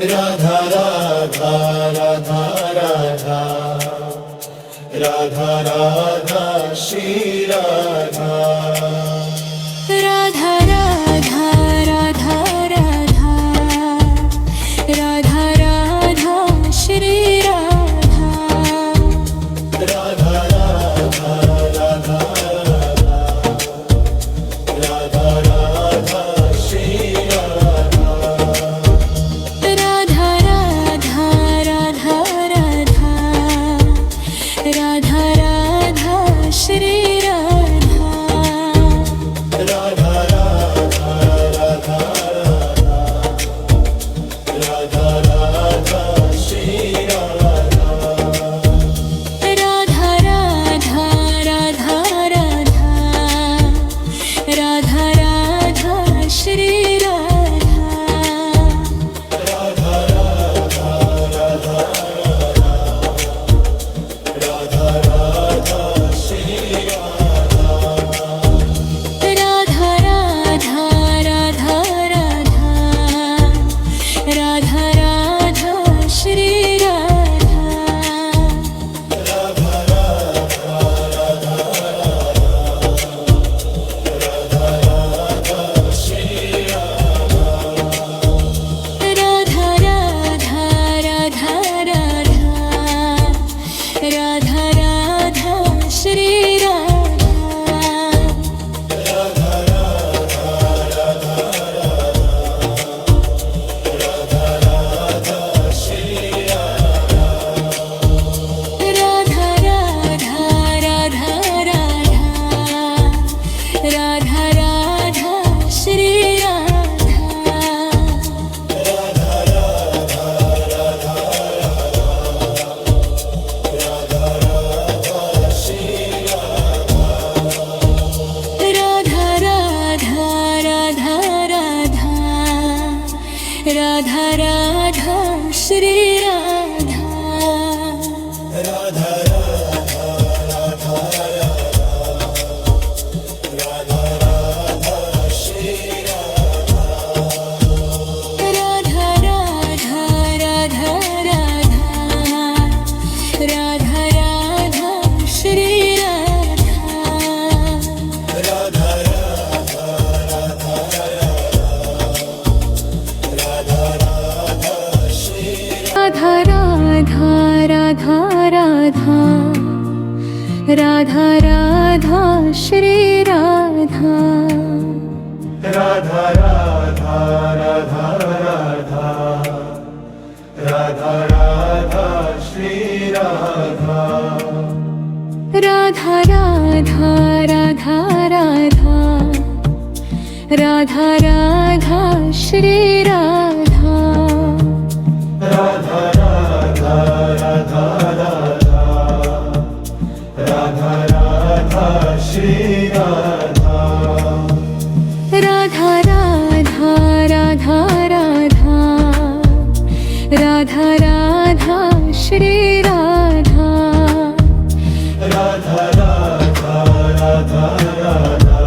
Radha Radha Radha Radha Radha Radha Shri Radha Radha Radha Radha Radha Radha Radha Shri Radha Radha Radha Radha Radha Radha Shri Radha Radha Radha Radha Radha Radha Radha Shri Radha Radha Radha Radha Radha Radha Shri Radha Radha Radha Radha Radha Radha Radha Shri Radha Radha Radha Radha Radha Radha Shri Radha Radha Radha Radha Radha Radha Radha Shri Radha Radha Radha Radha Radha Radha Shri Radha Radha Radha Radha Radha Radha Radha Shri Radha Radha Radha Radha Radha Radha Shri Radha Radha Radha Radha Radha Radha Radha Shri Radha Radha Radha Radha Radha Radha Shri Radha Radha Radha Radha Radha Radha Radha Shri Radha Radha Radha Radha Radha Radha Shri Radha Radha Radha Radha Radha Radha Radha Shri Radha Radha Radha Radha Radha Radha Shri Radha Radha Radha Radha Radha Radha Shri Radha Radha Radha Radha Radha Radha Radha Shri Radha Radha Radha Radha Radha Radha Radha Shri Radha Radha Radha Radha Radha Radha Radha Shri Radha Radha Radha Radha Radha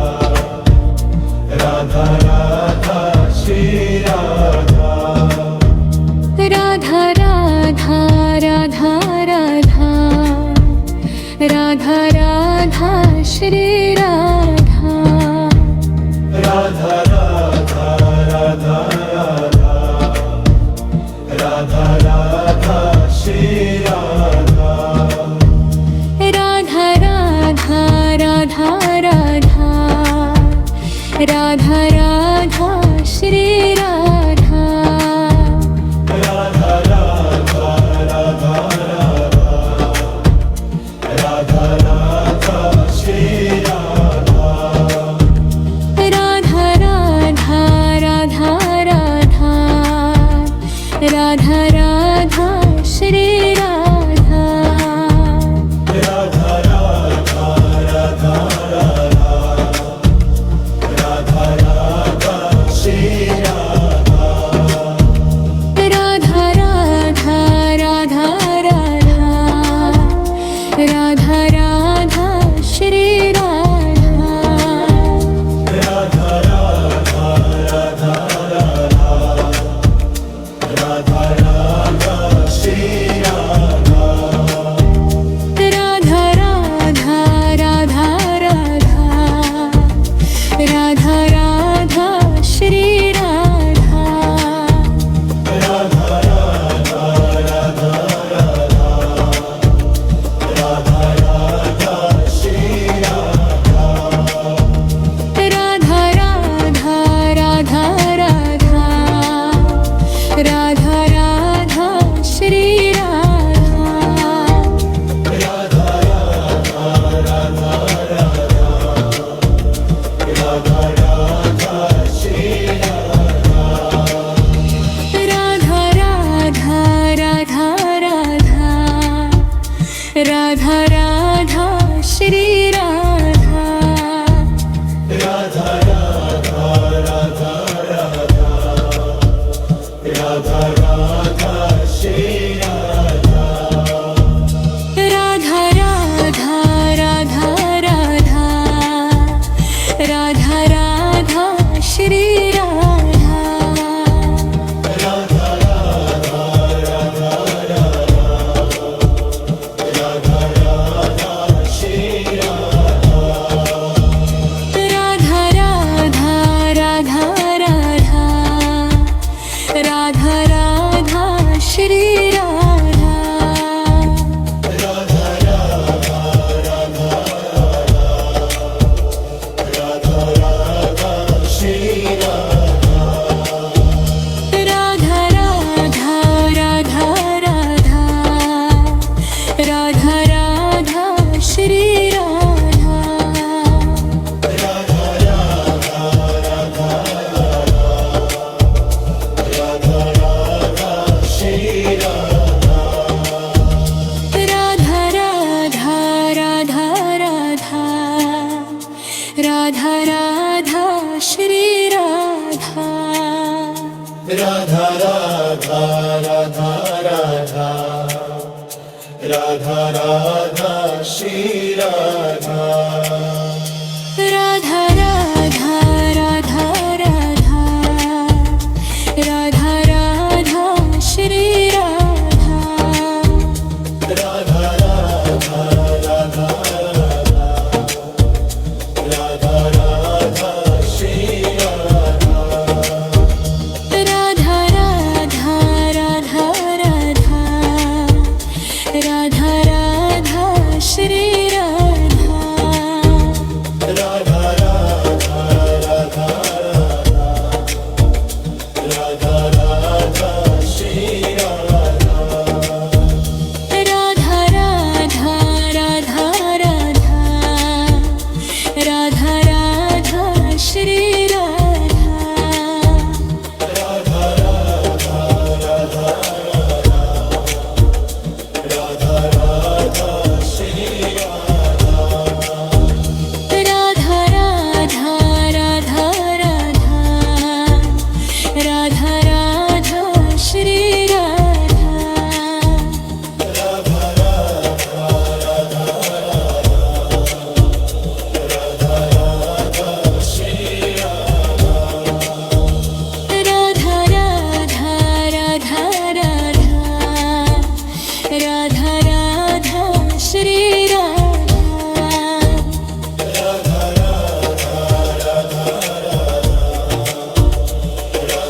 Radha Radha Shri Radha Radha Radha Radha Radha Radha Shri Radha Radha Radha Radha Radha Radha Radha Shri Radha Radha Radha Radha Radha Radha Shri Radha Radha Radha Radha Radha Radha Radha Shri Radha Radha Radha Radha Radha Radha Shri Radha Radha Radha Radha Radha Radha Radha Shri Radha Radha Radha Radha Radha Radha Radha Radha Shri Radha Radha Radha Radha Radha Radha Shri Radha Radha Radha Radha Radha Radha Radha Shri Radha Radha Radha Radha Radha Radha Shri Radha Radha Radha Radha Radha Radha Radha Shri Radha Radha Radha Radha Radha Radha Shri Radha Radha Radha Radha Radha Radha Radha Shri Radha Radha Radha Radha Radha Radha Shri Radha Radha Radha Radha Radha Radha Radha Shri Radha Radha Radha Radha Radha Radha Shri Radha Radha Radha Radha Radha Radha Radha Shri Radha Radha Radha Radha Radha Radha Shri Radha Radha Radha Radha Radha Radha Radha Shri Radha Radha Radha Radha Radha Radha Radha Shri Radha Radha Radha Radha Radha Radha Radha Shri Radha Radha Radha Radha Radha Radha Shri Radha Radha Radha Radha Radha Radha Radha Shri Radha Radha Radha Radha Radha Radha Shri Radha Radha Radha Radha Radha Radha Radha Shri Radha Radha Radha Radha Radha Radha Shri Radha Radha Radha Radha Radha Radha Radha Shri Radha Radha Radha Radha Radha Radha Shri Radha Radha Radha Radha Radha Radha Radha Shri Radha Radha Radha Radha Radha Radha Shri Radha Radha Radha Radha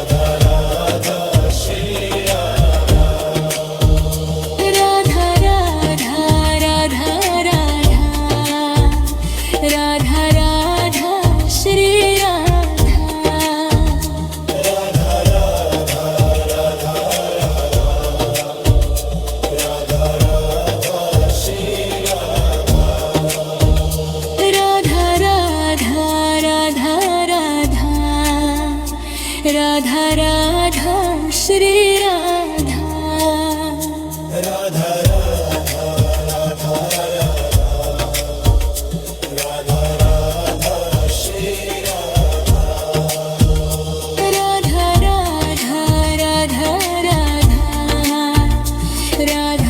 Radha Radha Shri Radha Radha Radha Radha Radha Radha Shri Radha Radha Radha Radha Radha Radha Shri Radha Radha Radha Radha Radha Radha Shri Radha Radha Radha Radha Radha